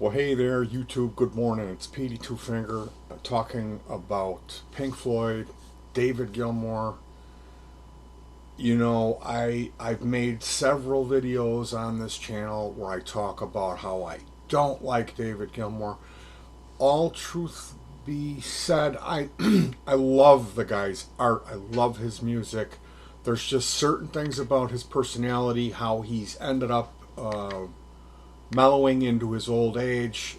Well, hey there, YouTube. Good morning. It's Petey Two Finger talking about Pink Floyd, David Gilmour. I've made several videos on this channel where I talk about how I don't like David Gilmour. All truth be said, I I love the guy's art. I love his music. There's just certain things about his personality, how he's ended up mellowing into his old age.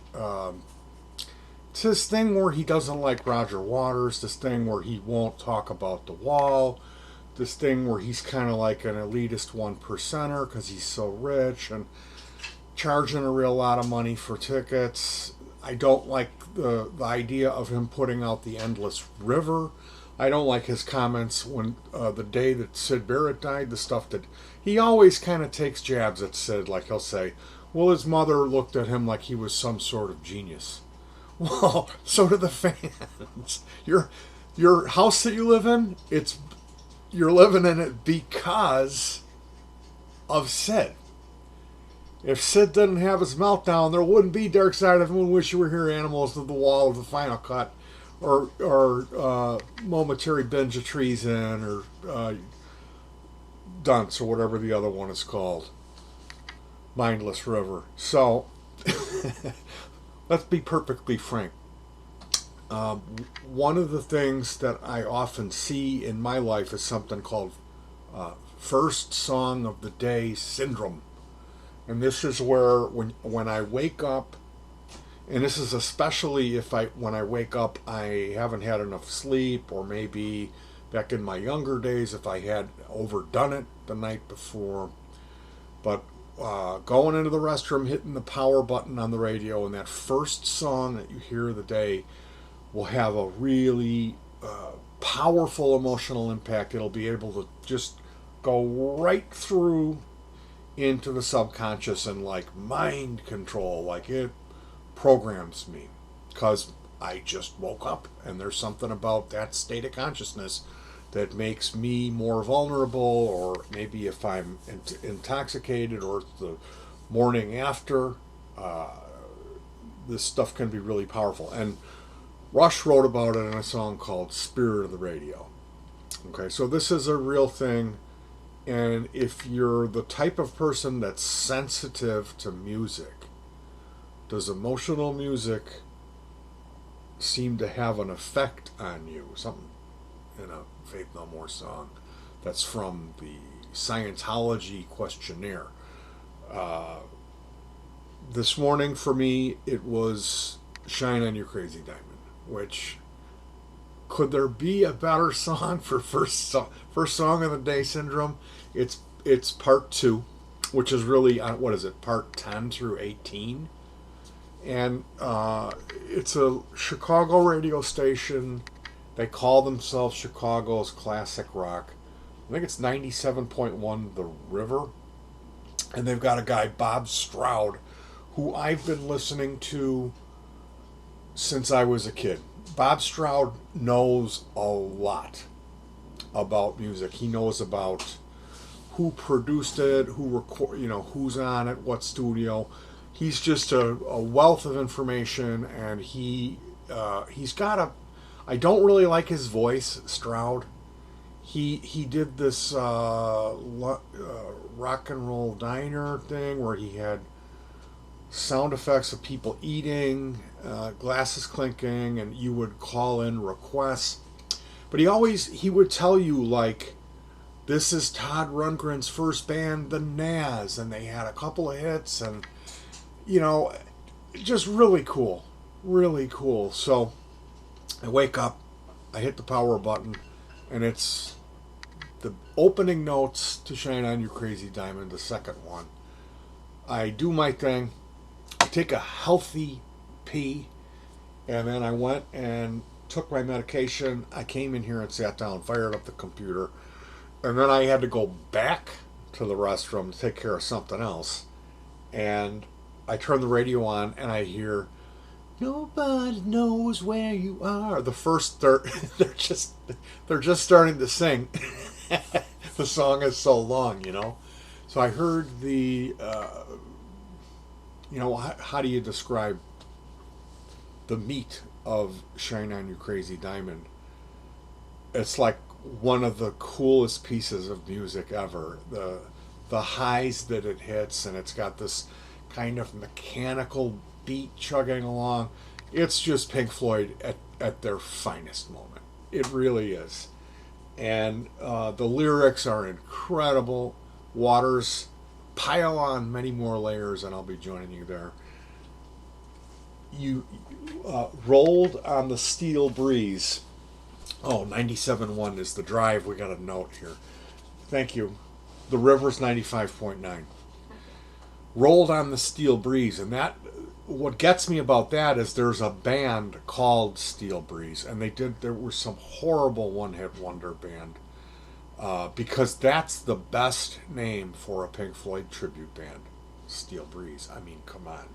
It's this thing where he doesn't like Roger Waters, this thing where he won't talk about the wall, this thing where he's kind of like an elitist one percenter because he's so rich and charging a real lot of money for tickets. I don't like the idea of him putting out the Endless River. I don't like his comments when the day that Sid Barrett died, the stuff that he always kind of takes jabs at Sid. Like he'll say, well, his mother looked at him like he was some sort of genius. Well, so do the fans. Your house that you live in, you're living in it because of Sid. If Sid didn't have his meltdown, there wouldn't be Dark Side of the Moon, Wish You Were Here, Animals of the Wall, of the Final Cut, or Momentary Binge of Treason, or Dunce, or whatever the other one is called. Mindless River. So, let's be perfectly frank. One of the things that I often see in my life is something called first song of the day syndrome. And this is where when I wake up, and this is especially if when I wake up I haven't had enough sleep, or maybe back in my younger days if I had overdone it the night before. But going into the restroom, hitting the power button on the radio, and that first song that you hear of the day will have a really powerful emotional impact. It'll be able to just go right through into the subconscious and like mind control, like it programs me because I just woke up, and there's something about that state of consciousness that makes me more vulnerable. Or maybe if I'm intoxicated, or it's the morning after, this stuff can be really powerful. And Rush wrote about it in a song called Spirit of the Radio. Okay, so this is a real thing. And if you're the type of person that's sensitive to music, does emotional music seem to have an effect on you? Something in a Faith No More song that's from the Scientology questionnaire. This morning for me, it was Shine on You Crazy Diamond, which, could there be a better song for first song of the day syndrome? It's part 2, which is really what is it, part 10 through 18, and it's a Chicago radio station. They call themselves Chicago's classic rock. I think it's 97.1 The River, and they've got a guy, Bob Stroud, who I've been listening to since I was a kid. Bob Stroud knows a lot about music. He knows about who produced it, who's on it, what studio. He's just a wealth of information, and he's got a. I don't really like his voice, Stroud. He did this rock and roll diner thing where he had sound effects of people eating, glasses clinking, and you would call in requests. But he would tell you, like, this is Todd Rundgren's first band, the Nas, and they had a couple of hits, and just really cool, really cool. So I wake up, I hit the power button, and it's the opening notes to Shine On You Crazy Diamond, the second one. I do my thing, I take a healthy pee, and then I went and took my medication. I came in here and sat down, fired up the computer, and then I had to go back to the restroom to take care of something else. And I turn the radio on, and I hear, "Nobody knows where you are." The first they're just starting to sing. The song is so long. So I heard the how do you describe the meat of Shine On You Crazy Diamond? It's like one of the coolest pieces of music ever. The highs that it hits, and it's got this kind of mechanical beat chugging along. It's just Pink Floyd at their finest moment. It really is. And the lyrics are incredible. Waters pile on many more layers, and I'll be joining you there. You rolled on the steel breeze. Oh, 97.1 is the drive. We got a note here. Thank you. The river's 95.9. Rolled on the steel breeze. And that, what gets me about that is there's a band called Steel Breeze. And there were some horrible one-hit wonder band. Because that's the best name for a Pink Floyd tribute band. Steel Breeze. I mean, come on.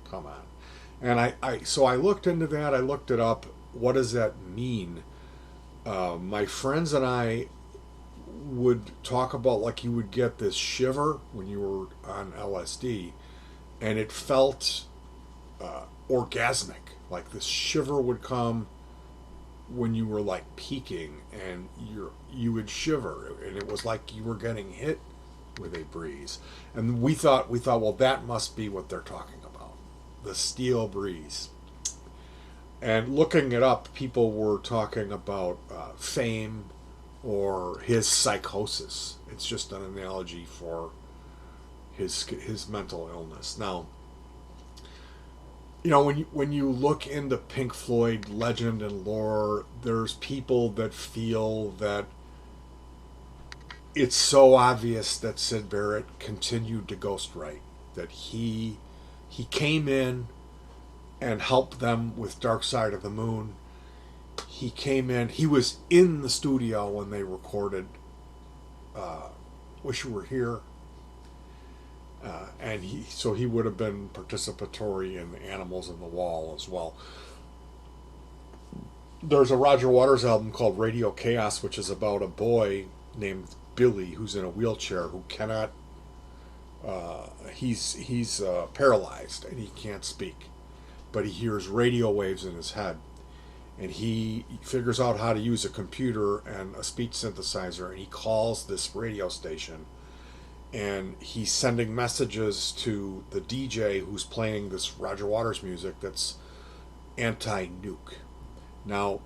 Come on. And so I looked into that. I looked it up. What does that mean? My friends and I would talk about, like, you would get this shiver when you were on LSD, and it felt orgasmic. Like this shiver would come when you were like peaking, and you would shiver, and it was like you were getting hit with a breeze. And we thought, well, that must be what they're talking about, the steel breeze. And looking it up, people were talking about fame or his psychosis. It's just an analogy for his mental illness. Now, when you look into Pink Floyd legend and lore, there's people that feel that it's so obvious that Syd Barrett continued to ghostwrite, that he came in and helped them with Dark Side of the Moon. He came in, he was in the studio when they recorded Wish You Were Here. And he would have been participatory in the Animals in the Wall as well. There's a Roger Waters album called Radio Chaos, which is about a boy named Billy who's in a wheelchair who cannot, he's paralyzed and he can't speak, but he hears radio waves in his head, and he figures out how to use a computer and a speech synthesizer, and he calls this radio station, and he's sending messages to the DJ who's playing this Roger Waters music that's anti-nuke. Now,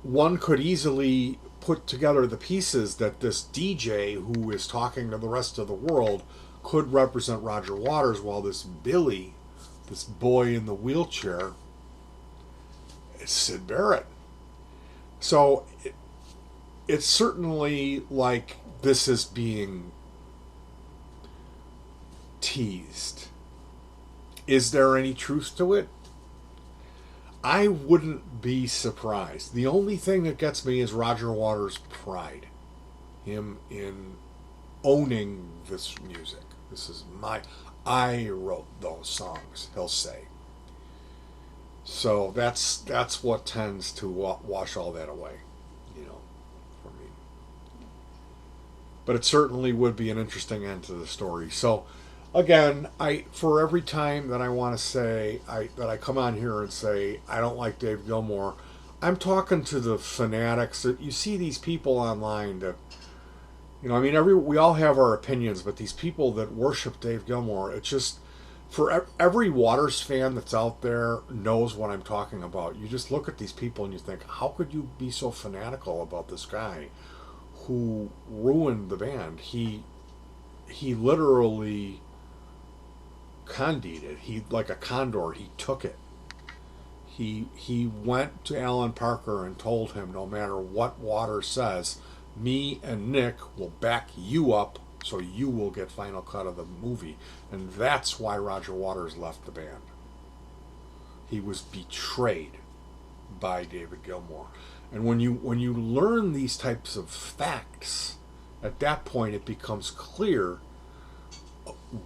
one could easily put together the pieces that this DJ who is talking to the rest of the world could represent Roger Waters, while this Billy, this boy in the wheelchair, is Syd Barrett. So it's certainly like this is being teased. Is there any truth to it? I wouldn't be surprised. The only thing that gets me is Roger Waters' pride. Him in owning this music. This is I wrote those songs, he'll say. So that's what tends to wash all that away, for me. But it certainly would be an interesting end to the story. So, again, for every time that I want to say, that I come on here and say, I don't like Dave Gilmour, I'm talking to the fanatics. You see these people online that, we all have our opinions, but these people that worship Dave Gilmour, it's just, for every Waters fan that's out there knows what I'm talking about. You just look at these people and you think, how could you be so fanatical about this guy who ruined the band? He literally condit it. He, like a condor, he took it. He went to Alan Parker and told him, no matter what Waters says, me and Nick will back you up so you will get final cut of the movie. And that's why Roger Waters left the band. He was betrayed by David Gilmour. And when you learn these types of facts, at that point it becomes clear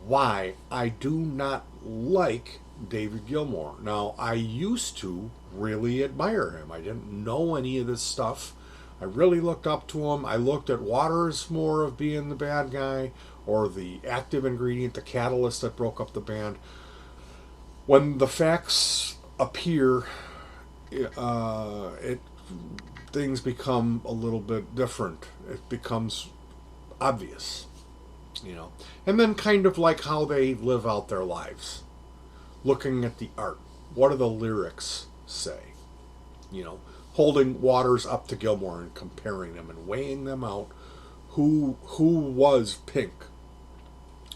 why I do not like David Gilmour. Now, I used to really admire him. I didn't know any of this stuff. I really looked up to him. I looked at Waters more of being the bad guy, or the active ingredient, the catalyst that broke up the band. When the facts appear, it things become a little bit different. It becomes obvious, and then kind of like how they live out their lives, looking at the art. What do the lyrics say? Holding Waters up to Gilmour and comparing them and weighing them out. Who was Pink?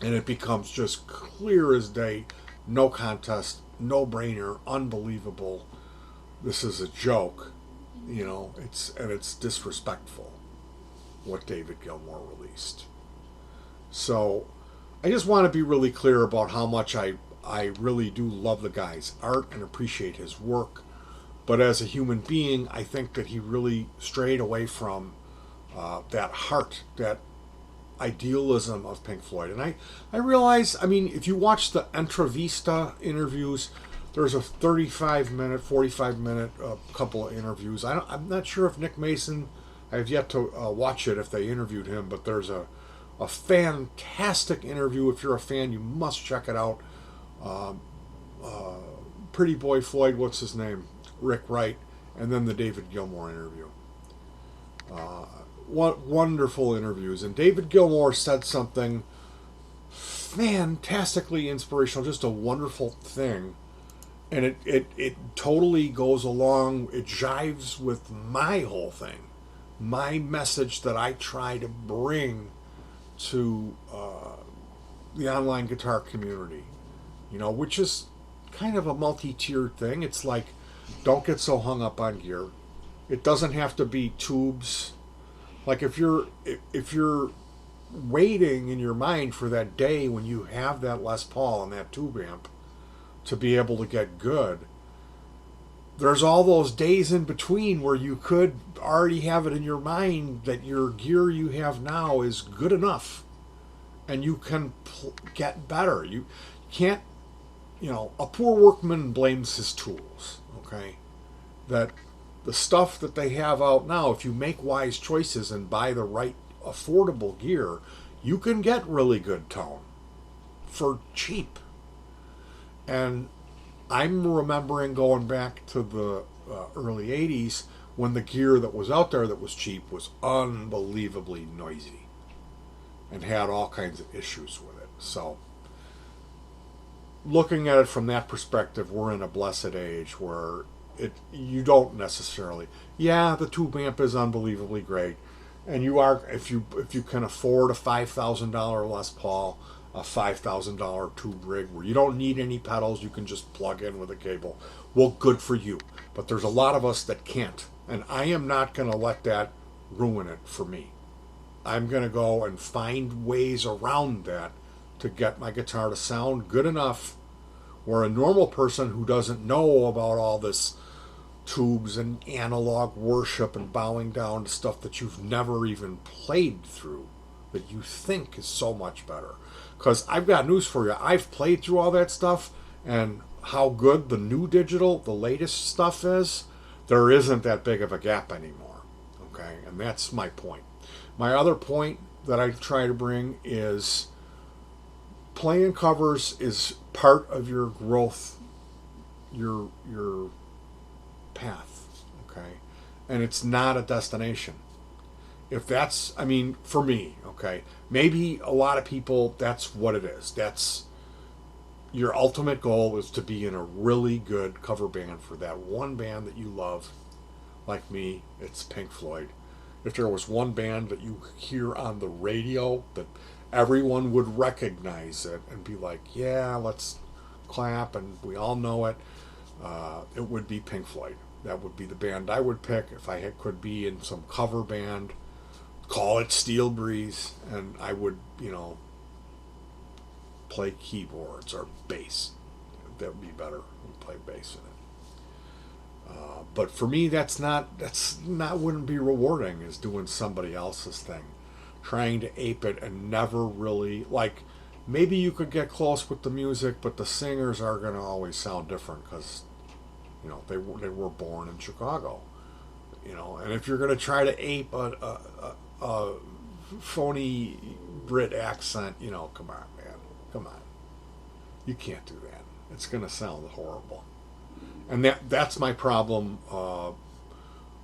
And it becomes just clear as day, no contest, no brainer, unbelievable. This is a joke, it's disrespectful what David Gilmour released. So I just want to be really clear about how much I really do love the guy's art and appreciate his work. But as a human being, I think that he really strayed away from that heart, that idealism of Pink Floyd. And I realize, if you watch the Entrevista interviews, there's a 35-minute, 45-minute couple of interviews. I'm not sure if Nick Mason, I have yet to watch it if they interviewed him, but there's a fantastic interview. If you're a fan, you must check it out. Pretty Boy Floyd, what's his name? Rick Wright, and then the David Gilmour interview. Wonderful interviews. And David Gilmour said something fantastically inspirational, just a wonderful thing. And it totally goes along, it jives with my whole thing, my message that I try to bring to the online guitar community, which is kind of a multi-tiered thing. It's like, don't get so hung up on gear. It doesn't have to be tubes. Like if you're waiting in your mind for that day when you have that Les Paul and that tube amp to be able to get good, there's all those days in between where you could already have it in your mind that your gear you have now is good enough and you can get better. You can't, a poor workman blames his tools, okay? That the stuff that they have out now, if you make wise choices and buy the right affordable gear, you can get really good tone for cheap. And I'm remembering going back to the early 80s when the gear that was out there that was cheap was unbelievably noisy and had all kinds of issues with it. So looking at it from that perspective, we're in a blessed age where you don't necessarily, the tube amp is unbelievably great, and you are, if you can afford a $5,000 Les Paul, a $5,000 tube rig where you don't need any pedals, you can just plug in with a cable, well, good for you. But there's a lot of us that can't, and I am not going to let that ruin it for me. I'm going to go and find ways around that to get my guitar to sound good enough where a normal person who doesn't know about all this tubes and analog worship and bowing down to stuff that you've never even played through, that you think is so much better. Because I've got news for you. I've played through all that stuff, and how good the new digital, the latest stuff is, there isn't that big of a gap anymore. Okay, and that's my point. My other point that I try to bring is playing covers is part of your growth, your path, okay? And it's not a destination. If that's, for me, okay, maybe a lot of people, that's what it is. That's your ultimate goal, is to be in a really good cover band for that one band that you love. Like me, it's Pink Floyd. If there was one band that you hear on the radio that everyone would recognize it and be like, yeah, let's clap and we all know it, it would be Pink Floyd. That would be the band I would pick if I could be in some cover band, call it Steel Breeze, and I would, play keyboards or bass. That would be better. I'd play bass in it. But for me, that's not wouldn't be rewarding as doing somebody else's thing, trying to ape it and never really, like, maybe you could get close with the music, but the singers are going to always sound different because, they were born in Chicago, and if you're going to try to ape a phony Brit accent, come on, man. Come on. You can't do that. It's going to sound horrible. And that's my problem.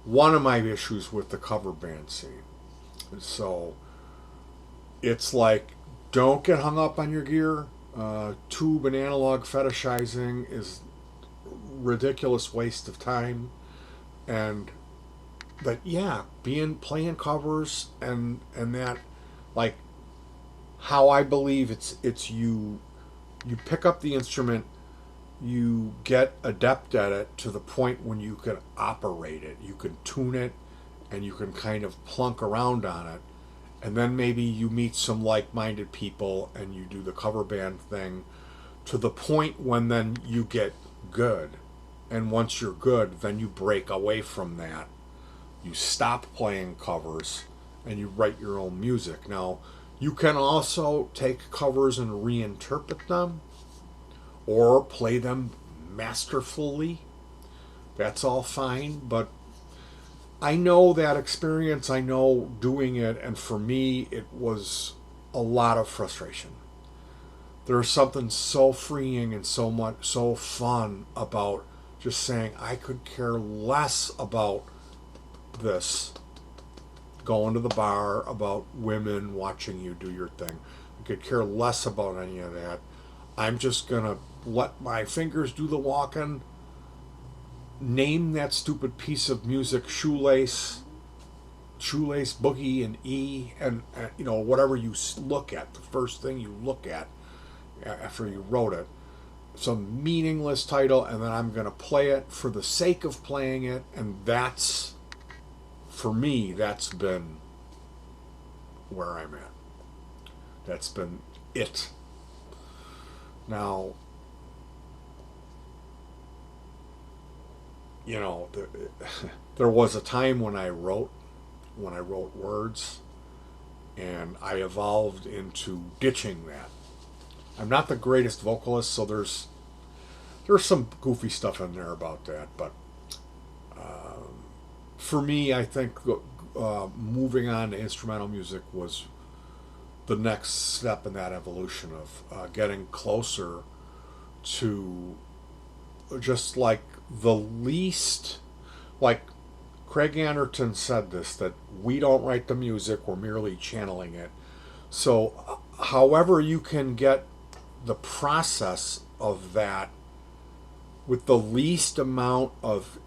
One of my issues with the cover band scene. So it's like, don't get hung up on your gear. Tube and analog fetishizing is ridiculous waste of time. And but yeah, playing covers and that, like, how I believe it's you pick up the instrument, you get adept at it to the point when you can operate it, you can tune it, and you can kind of plunk around on it, and then maybe you meet some like-minded people and you do the cover band thing to the point when then you get good. And once you're good, then you break away from that. You stop playing covers and you write your own music. Now, you can also take covers and reinterpret them or play them masterfully. That's all fine, but I know that experience, I know doing it, and for me, it was a lot of frustration. There's something so freeing and so fun about just saying, I could care less about this, going to the bar, about women watching you do your thing. I could care less about any of that. I'm just going to let my fingers do the walking, name that stupid piece of music shoelace boogie and E, and whatever you look at, the first thing you look at after you wrote it, some meaningless title, and then I'm going to play it for the sake of playing it. And that's, for me, that's been where I'm at. That's been it. Now, there was a time when I wrote words, and I evolved into ditching that. I'm not the greatest vocalist, so there's some goofy stuff in there about that. But for me, I think moving on to instrumental music was the next step in that evolution of getting closer to just like the least, like Craig Anderton said this, that we don't write the music, we're merely channeling it. So however you can get the process of that with the least amount of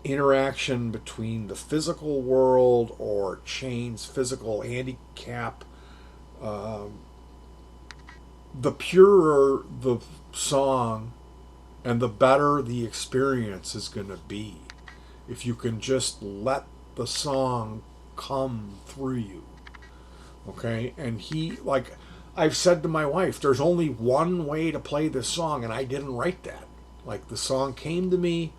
interaction between the physical world or chains, physical handicap, the purer the song and the better the experience is going to be. If you can just let the song come through you. Okay? And I've said to my wife, there's only one way to play this song, and I didn't write that. Like, the song came to me,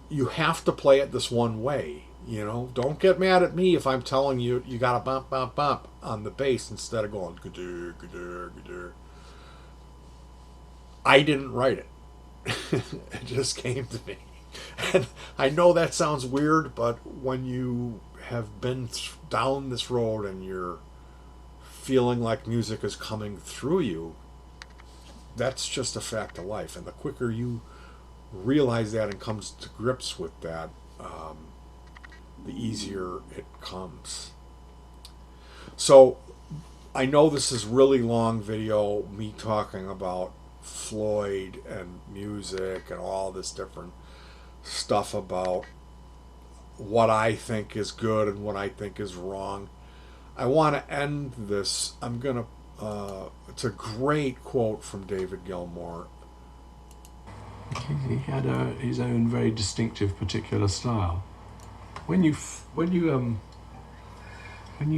you have to play it this one way. Don't get mad at me if I'm telling you you gotta bump, bump, bump on the bass instead of going gadur, gadur, gadur. I didn't write it. It just came to me. And I know that sounds weird, but when you have been down this road and you're feeling like music is coming through you, that's just a fact of life. And the quicker you realize that and comes to grips with that, the easier it comes. So I know this is really long video, me talking about Floyd and music and all this different stuff about what I think is good and what I think is wrong. I want to end this. It's a great quote from David Gilmour. He had his own very distinctive particular style. When you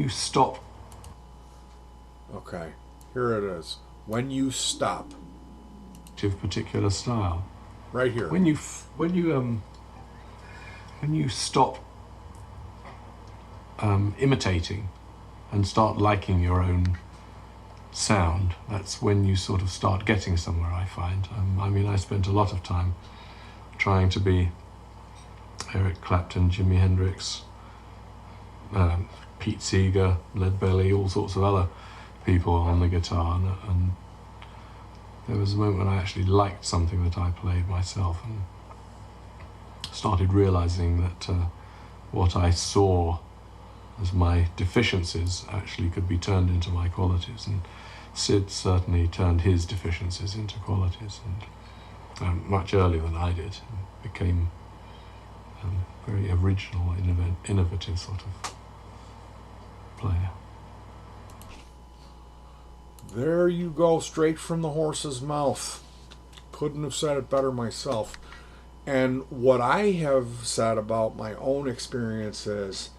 stop. Okay, here it is. When you stop. Particular style. Right here. When you stop imitating and start liking your own sound, that's when you sort of start getting somewhere, I find. I spent a lot of time trying to be Eric Clapton, Jimi Hendrix, Pete Seeger, Lead Belly, all sorts of other people on the guitar, and there was a moment when I actually liked something that I played myself and started realizing that what I saw as my deficiencies actually could be turned into my qualities, and Sid certainly turned his deficiencies into qualities, and much earlier than I did, and became very original, innovative sort of player. There you go, straight from the horse's mouth. Couldn't have said it better myself. And what I have said about my own experience is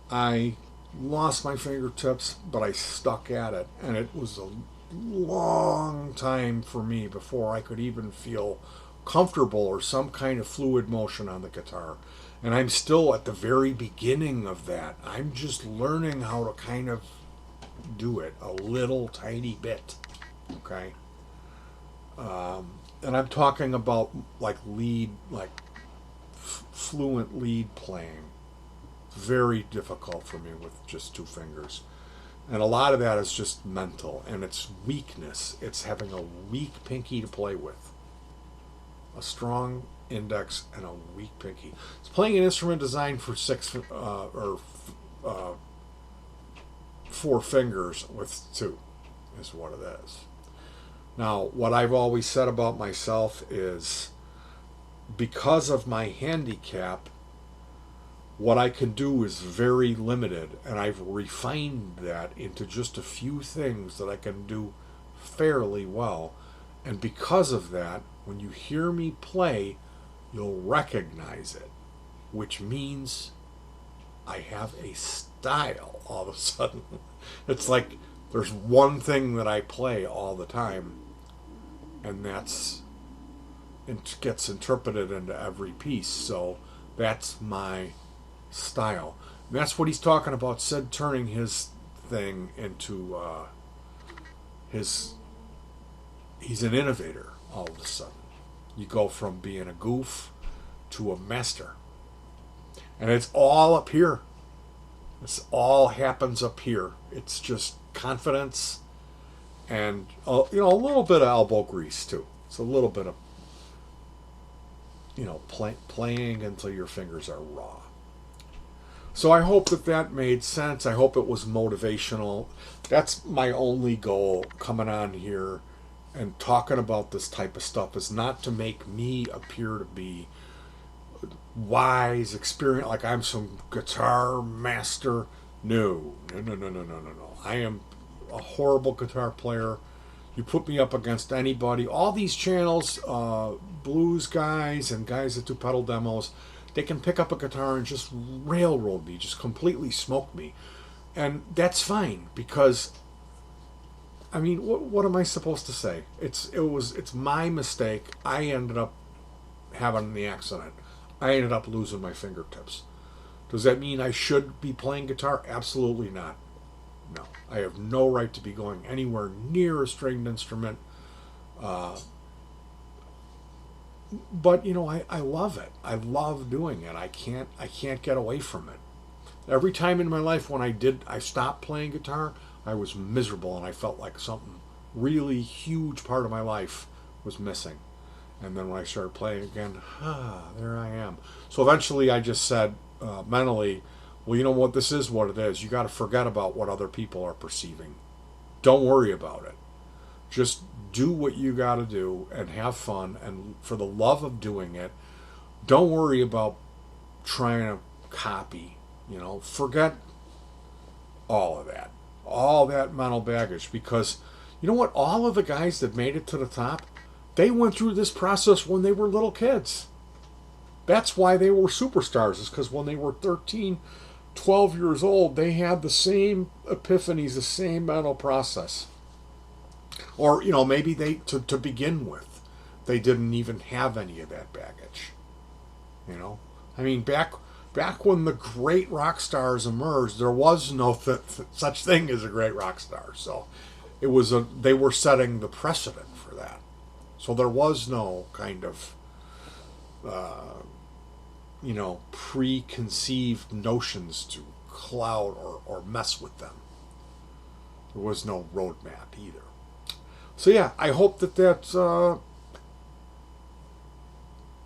I lost my fingertips, but I stuck at it. And it was a long time for me before I could even feel comfortable or some kind of fluid motion on the guitar. And I'm still at the very beginning of that. I'm just learning how to kind of do it a little tiny bit. Okay? And I'm talking about like lead, like fluent lead playing. Very difficult for me with just two fingers. And a lot of that is just mental, and it's weakness. It's having a weak pinky to play with. A strong index and a weak pinky. It's playing an instrument designed for four fingers with two, is what it is. Now, what I've always said about myself is because of my handicap, what I can do is very limited, and I've refined that into just a few things that I can do fairly well. And because of that, when you hear me play, you'll recognize it, which means I have a style all of a sudden. It's like there's one thing that I play all the time, and it gets interpreted into every piece. So that's my style. And that's what he's talking about. Sid turning his thing into he's an innovator all of a sudden. You go from being a goof to a master, and it's all up here. This all happens up here. It's just confidence and a little bit of elbow grease too. It's a little bit of playing until your fingers are raw. So I hope that made sense. I hope it was motivational. That's my only goal coming on here and talking about this type of stuff, is not to make me appear to be wise, experienced, like I'm some guitar master. No. I am a horrible guitar player. You put me up against anybody. All these channels, blues guys and guys that do pedal demos, they can pick up a guitar and just railroad me, just completely smoke me. And that's fine, because, I mean, what am I supposed to say? It's my mistake. I ended up having the accident. I ended up losing my fingertips. Does that mean I should be playing guitar? Absolutely not. No. I have no right to be going anywhere near a stringed instrument. But I love it. I love doing it. I can't get away from it. Every time in my life when I stopped playing guitar, I was miserable, and I felt like something really huge part of my life was missing. And then when I started playing again, there I am. So eventually I just said mentally, well, you know what, this is what it is. You got to forget about what other people are perceiving. Don't worry about it. Just do what you got to do and have fun. And for the love of doing it, don't worry about trying to copy. Forget all of that. All that mental baggage. Because you know what? All of the guys that made it to the top, they went through this process when they were little kids. That's why they were superstars, is because when they were 13, 12 years old, they had the same epiphanies, the same mental process. Or, maybe to begin with, they didn't even have any of that baggage. I mean, back when the great rock stars emerged, there was no such thing as a great rock star. So they were setting the precedent for that. So there was no kind of, preconceived notions to cloud or mess with them. There was no roadmap either. So yeah, I hope that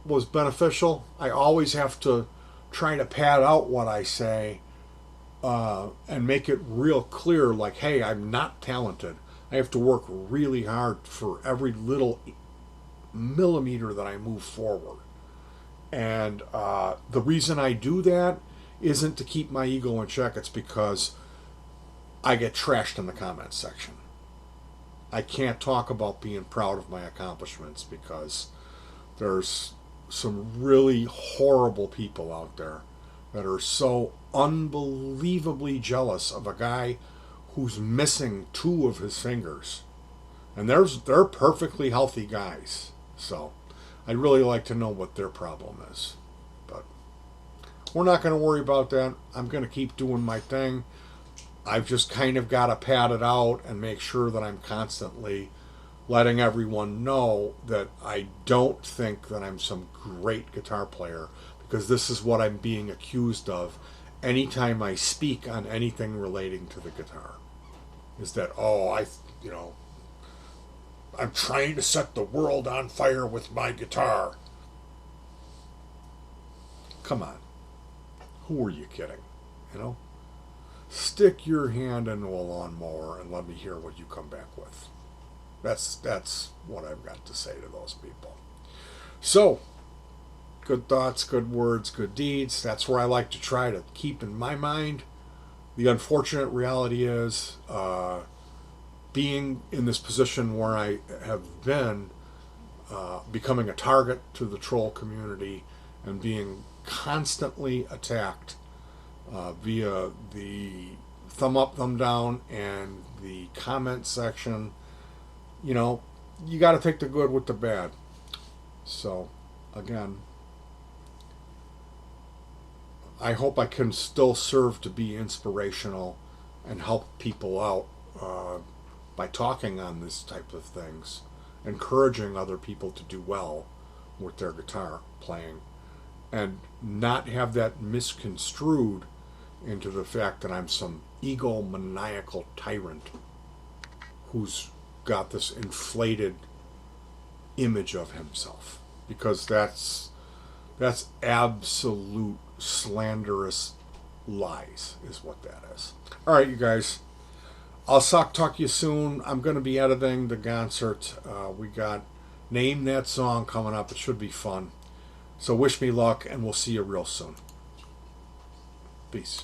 was beneficial. I always have to try to pad out what I say and make it real clear, like, hey, I'm not talented. I have to work really hard for every little millimeter that I move forward. And the reason I do that isn't to keep my ego in check. It's because I get trashed in the comments section. I can't talk about being proud of my accomplishments because there's some really horrible people out there that are so unbelievably jealous of a guy who's missing two of his fingers. And they're perfectly healthy guys. So I'd really like to know what their problem is. But we're not going to worry about that. I'm going to keep doing my thing. I've just kind of got to pad it out and make sure that I'm constantly letting everyone know that I don't think that I'm some great guitar player, because this is what I'm being accused of anytime I speak on anything relating to the guitar. Is that, I'm trying to set the world on fire with my guitar. Come on. Who are you kidding? You know? Stick your hand into a lawnmower and let me hear what you come back with. That's what I've got to say to those people. So, good thoughts, good words, good deeds. That's where I like to try to keep in my mind. The unfortunate reality is being in this position where I have been, becoming a target to the troll community and being constantly attacked via the thumb up, thumb down, and the comment section. You know, you got to take the good with the bad. So, again, I hope I can still serve to be inspirational and help people out by talking on this type of things, encouraging other people to do well with their guitar playing, and not have that misconstrued into the fact that I'm some egomaniacal tyrant who's got this inflated image of himself, because that's absolute slanderous lies is what that is. All right, you guys, I'll talk to you soon. I'm going to be editing the concert. We got Name That Song coming up. It should be fun. So wish me luck, and we'll see you real soon. Peace.